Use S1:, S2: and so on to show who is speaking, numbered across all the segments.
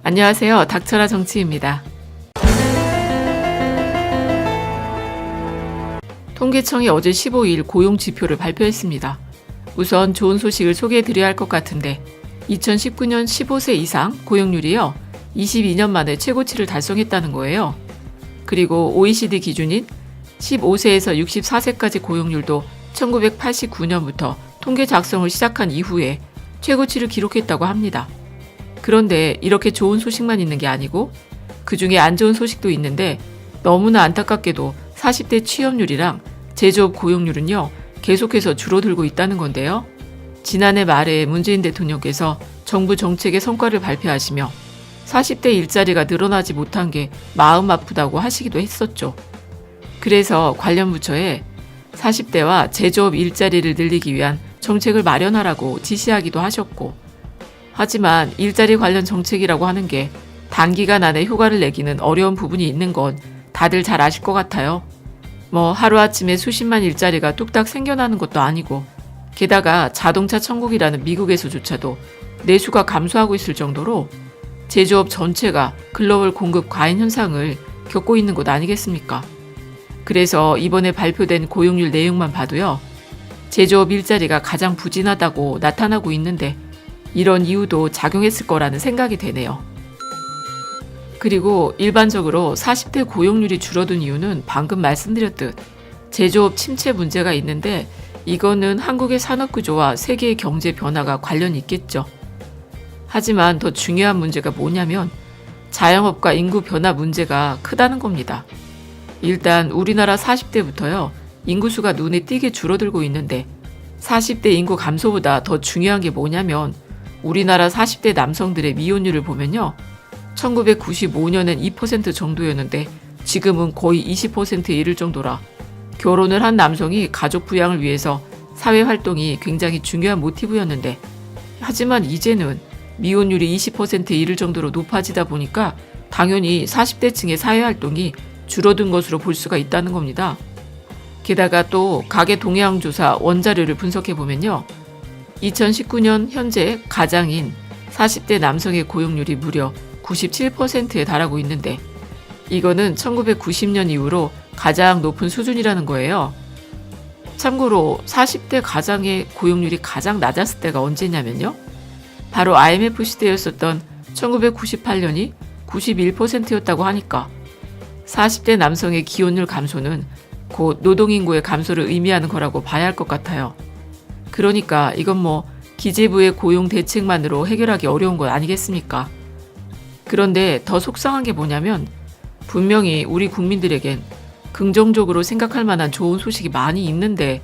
S1: 안녕하세요. 닥쳐라 정치입니다. 통계청이 어제 15일 고용지표를 발표했습니다. 우선 좋은 소식을 소개해드려야 할 것 같은데 2019년 15세 이상 고용률이요. 22년 만에 최고치를 달성했다는 거예요. 그리고 OECD 기준인 15세에서 64세까지 고용률도 1989년부터 통계 작성을 시작한 이후에 최고치를 기록했다고 합니다. 그런데 이렇게 좋은 소식만 있는 게 아니고 그중에 안 좋은 소식도 있는데 너무나 안타깝게도 40대 취업률이랑 제조업 고용률은요 계속해서 줄어들고 있다는 건데요. 지난해 말에 문재인 대통령께서 정부 정책의 성과를 발표하시며 40대 일자리가 늘어나지 못한 게 마음 아프다고 하시기도 했었죠. 그래서 관련 부처에 40대와 제조업 일자리를 늘리기 위한 정책을 마련하라고 지시하기도 하셨고, 하지만 일자리 관련 정책이라고 하는 게 단기간 안에 효과를 내기는 어려운 부분이 있는 건 다들 잘 아실 것 같아요. 하루아침에 수십만 일자리가 뚝딱 생겨나는 것도 아니고, 게다가 자동차 천국이라는 미국에서조차도 내수가 감소하고 있을 정도로 제조업 전체가 글로벌 공급 과잉 현상을 겪고 있는 것 아니겠습니까? 그래서 이번에 발표된 고용률 내용만 봐도요, 제조업 일자리가 가장 부진하다고 나타나고 있는데 이런 이유도 작용했을 거라는 생각이 되네요. 그리고 일반적으로 40대 고용률이 줄어든 이유는 방금 말씀드렸듯 제조업 침체 문제가 있는데 이거는 한국의 산업구조와 세계의 경제 변화가 관련이 있겠죠. 하지만 더 중요한 문제가 뭐냐면 자영업과 인구 변화 문제가 크다는 겁니다. 일단 우리나라 40대부터요. 인구수가 눈에 띄게 줄어들고 있는데 40대 인구 감소보다 더 중요한 게 뭐냐면 우리나라 40대 남성들의 미혼율을 보면요. 1995년엔 2% 정도였는데 지금은 거의 20%에 이를 정도라 결혼을 한 남성이 가족 부양을 위해서 사회활동이 굉장히 중요한 모티브였는데 하지만 이제는 미혼율이 20%에 이를 정도로 높아지다 보니까 당연히 40대층의 사회활동이 줄어든 것으로 볼 수가 있다는 겁니다. 게다가 또 가계 동향조사 원자료를 분석해보면요. 2019년 현재 가장인 40대 남성의 고용률이 무려 97%에 달하고 있는데 이거는 1990년 이후로 가장 높은 수준이라는 거예요. 참고로 40대 가장의 고용률이 가장 낮았을 때가 언제냐면요. 바로 IMF 시대였었던 1998년이 91%였다고 하니까 40대 남성의 기혼율 감소는 곧 노동인구의 감소를 의미하는 거라고 봐야 할 것 같아요. 그러니까 이건 기재부의 고용 대책만으로 해결하기 어려운 것 아니겠습니까? 그런데 더 속상한 게 뭐냐면 분명히 우리 국민들에겐 긍정적으로 생각할 만한 좋은 소식이 많이 있는데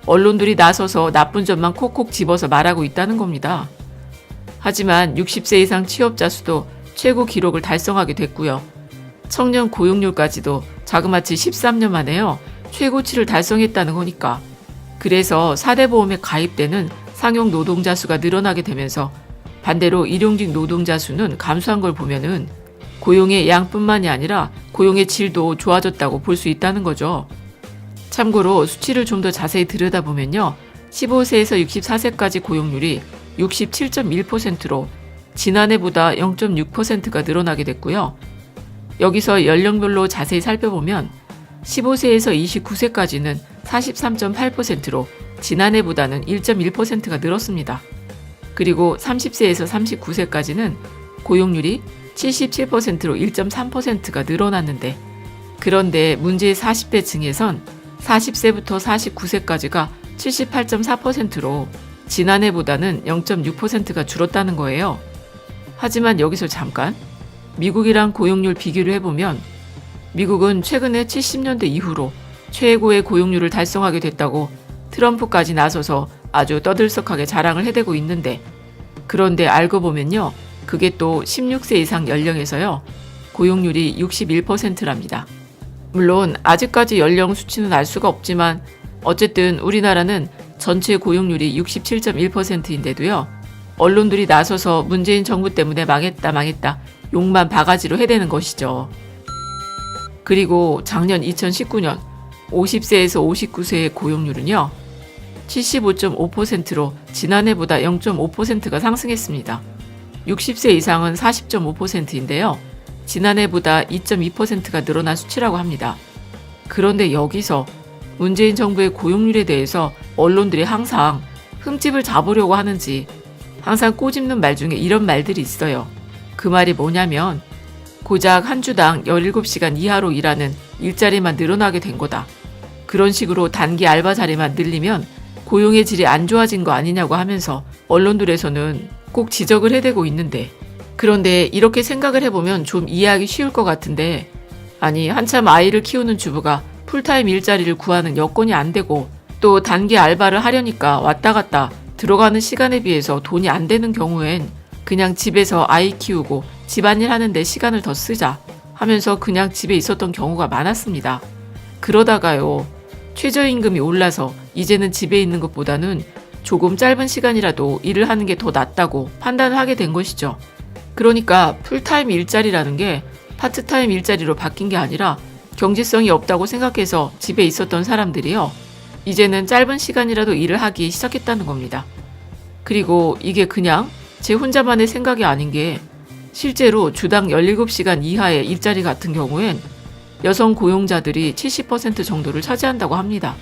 S1: 언론들이 나서서 나쁜 점만 콕콕 집어서 말하고 있다는 겁니다. 하지만 60세 이상 취업자 수도 최고 기록을 달성하게 됐고요. 청년 고용률까지도 자그마치 13년 만에요. 최고치를 달성했다는 거니까. 그래서 4대 보험에 가입되는 상용 노동자 수가 늘어나게 되면서 반대로 일용직 노동자 수는 감소한 걸 보면은 고용의 양뿐만이 아니라 고용의 질도 좋아졌다고 볼 수 있다는 거죠. 참고로 수치를 좀 더 자세히 들여다보면요. 15세에서 64세까지 고용률이 67.1%로 지난해보다 0.6%가 늘어나게 됐고요. 여기서 연령별로 자세히 살펴보면 15세에서 29세까지는 43.8%로 지난해보다는 1.1%가 늘었습니다. 그리고 30세에서 39세까지는 고용률이 77%로 1.3%가 늘어났는데 그런데 문제의 40대 층에선 40세부터 49세까지가 78.4%로 지난해보다는 0.6%가 줄었다는 거예요. 하지만 여기서 잠깐 미국이랑 고용률 비교를 해보면 미국은 최근에 70년대 이후로 최고의 고용률을 달성하게 됐다고 트럼프까지 나서서 아주 떠들썩하게 자랑을 해대고 있는데 그런데 알고 보면요. 그게 또 16세 이상 연령에서요. 고용률이 61%랍니다. 물론 아직까지 연령 수치는 알 수가 없지만 어쨌든 우리나라는 전체 고용률이 67.1%인데도요. 언론들이 나서서 문재인 정부 때문에 망했다 욕만 바가지로 해대는 것이죠. 그리고 작년 2019년 50세에서 59세의 고용률은요. 75.5%로 지난해보다 0.5%가 상승했습니다. 60세 이상은 40.5%인데요. 지난해보다 2.2%가 늘어난 수치라고 합니다. 그런데 여기서 문재인 정부의 고용률에 대해서 언론들이 항상 흠집을 잡으려고 하는지 항상 꼬집는 말 중에 이런 말들이 있어요. 그 말이 뭐냐면 고작 한 주당 17시간 이하로 일하는 일자리만 늘어나게 된 거다. 그런 식으로 단기 알바 자리만 늘리면 고용의 질이 안 좋아진 거 아니냐고 하면서 언론들에서는 꼭 지적을 해대고 있는데, 그런데 이렇게 생각을 해보면 좀 이해하기 쉬울 것 같은데, 아니 한참 아이를 키우는 주부가 풀타임 일자리를 구하는 여건이 안 되고 또 단기 알바를 하려니까 왔다 갔다 들어가는 시간에 비해서 돈이 안 되는 경우엔 그냥 집에서 아이 키우고 집안일 하는데 시간을 더 쓰자 하면서 그냥 집에 있었던 경우가 많았습니다. 그러다가요, 최저임금이 올라서 이제는 집에 있는 것보다는 조금 짧은 시간이라도 일을 하는 게 더 낫다고 판단을 하게 된 것이죠. 그러니까 풀타임 일자리라는 게 파트타임 일자리로 바뀐 게 아니라 경제성이 없다고 생각해서 집에 있었던 사람들이요, 이제는 짧은 시간이라도 일을 하기 시작했다는 겁니다. 그리고 이게 그냥 제 혼자만의 생각이 아닌 게 실제로 주당 17시간 이하의 일자리 같은 경우엔 여성 고용자들이 70% 정도를 차지한다고 합니다.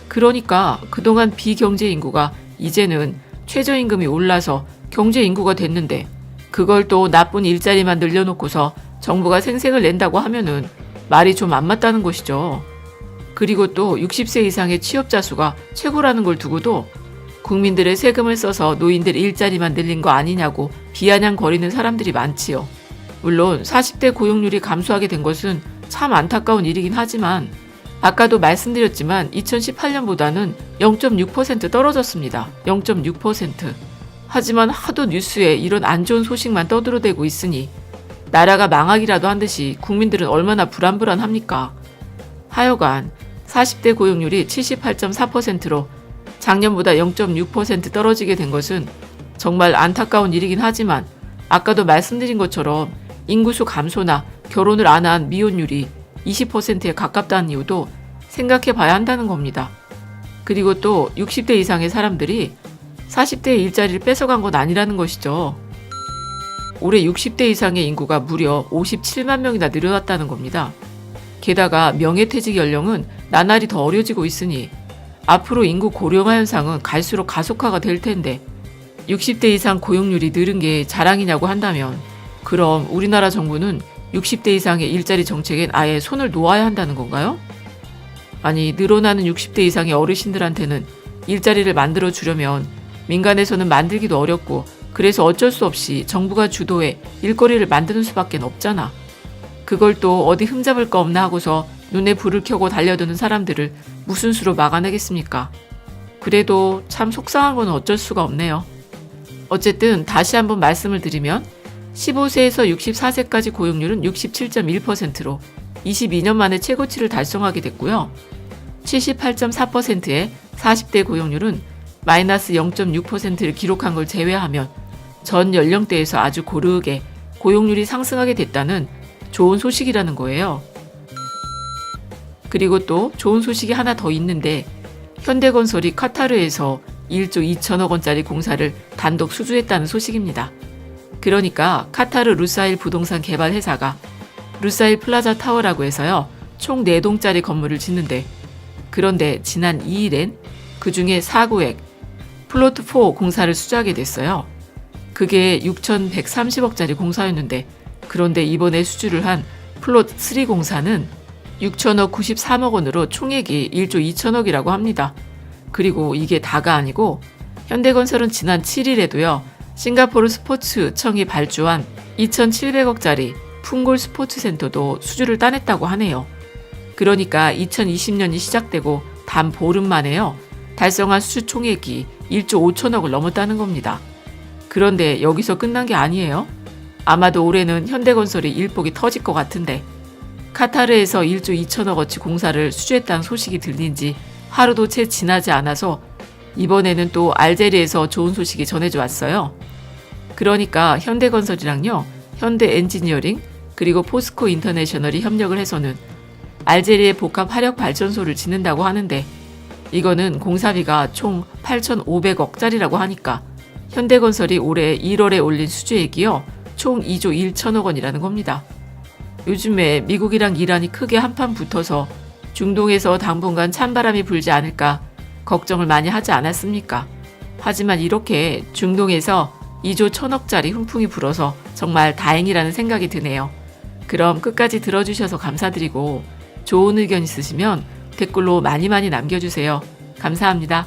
S1: 그러니까 그동안 비경제 인구가 이제는 최저임금이 올라서 경제 인구가 됐는데 그걸 또 나쁜 일자리만 늘려놓고서 정부가 생색을 낸다고 하면은 말이 좀 안 맞다는 것이죠. 그리고 또 60세 이상의 취업자 수가 최고라는 걸 두고도 국민들의 세금을 써서 노인들 일자리만 늘린 거 아니냐고 비아냥거리는 사람들이 많지요. 물론 40대 고용률이 감소하게 된 것은 참 안타까운 일이긴 하지만 아까도 말씀드렸지만 2018년보다는 0.6% 떨어졌습니다. 0.6%. 하지만 하도 뉴스에 이런 안 좋은 소식만 떠들어대고 있으니 나라가 망하기라도 한 듯이 국민들은 얼마나 불안불안합니까? 하여간 40대 고용률이 78.4%로 작년보다 0.6% 떨어지게 된 것은 정말 안타까운 일이긴 하지만 아까도 말씀드린 것처럼 인구수 감소나 결혼을 안 한 미혼율이 20%에 가깝다는 이유도 생각해 봐야 한다는 겁니다. 그리고 또 60대 이상의 사람들이 40대의 일자리를 뺏어간 건 아니라는 것이죠. 올해 60대 이상의 인구가 무려 57만 명이나 늘어났다는 겁니다. 게다가 명예퇴직 연령은 나날이 더 어려지고 있으니 앞으로 인구 고령화 현상은 갈수록 가속화가 될 텐데 60대 이상 고용률이 늘은 게 자랑이냐고 한다면 그럼 우리나라 정부는 60대 이상의 일자리 정책엔 아예 손을 놓아야 한다는 건가요? 아니, 늘어나는 60대 이상의 어르신들한테는 일자리를 만들어 주려면 민간에서는 만들기도 어렵고 그래서 어쩔 수 없이 정부가 주도해 일거리를 만드는 수밖에 없잖아. 그걸 또 어디 흠잡을 거 없나 하고서 눈에 불을 켜고 달려드는 사람들을 무슨 수로 막아내겠습니까? 그래도 참 속상한 건 어쩔 수가 없네요. 어쨌든 다시 한번 말씀을 드리면 15세에서 64세까지 고용률은 67.1%로 22년 만에 최고치를 달성하게 됐고요. 78.4%의 40대 고용률은 마이너스 0.6%를 기록한 걸 제외하면 전 연령대에서 아주 고르게 고용률이 상승하게 됐다는 좋은 소식이라는 거예요. 그리고 또 좋은 소식이 하나 더 있는데 현대건설이 카타르에서 1조 2천억 원짜리 공사를 단독 수주했다는 소식입니다. 그러니까 카타르 루사일 부동산 개발 회사가 루사일 플라자 타워라고 해서요, 총 4동짜리 건물을 짓는데, 그런데 지난 2일엔 그 중에 4구획 플로트 4 공사를 수주하게 됐어요. 그게 6,130억짜리 공사였는데, 그런데 이번에 수주를 한 플롯 3 공사는 6천억 93억 원으로 총액이 1조 2천억이라고 합니다. 그리고 이게 다가 아니고 현대건설은 지난 7일에도요, 싱가포르 스포츠청이 발주한 2,700억짜리 풍골 스포츠센터도 수주를 따냈다고 하네요. 그러니까 2020년이 시작되고 단 보름 만에요, 달성한 수주 총액이 1조 5천억을 넘었다는 겁니다. 그런데 여기서 끝난 게 아니에요. 아마도 올해는 현대건설이 일복이 터질 것 같은데 카타르에서 1조 2천억어치 공사를 수주했다는 소식이 들린 지 하루도 채 지나지 않아서 이번에는 또 알제리에서 좋은 소식이 전해져 왔어요. 그러니까 현대건설이랑요, 현대엔지니어링 그리고 포스코 인터내셔널이 협력을 해서는 알제리의 복합 화력 발전소를 짓는다고 하는데 이거는 공사비가 총 8,500억짜리라고 하니까 현대건설이 올해 1월에 올린 수주액이요. 총 2조 1천억 원이라는 겁니다. 요즘에 미국이랑 이란이 크게 한판 붙어서 중동에서 당분간 찬바람이 불지 않을까 걱정을 많이 하지 않았습니까? 하지만 이렇게 중동에서 2조 1천억짜리 훈풍이 불어서 정말 다행이라는 생각이 드네요. 그럼 끝까지 들어주셔서 감사드리고 좋은 의견 있으시면 댓글로 많이 남겨주세요. 감사합니다.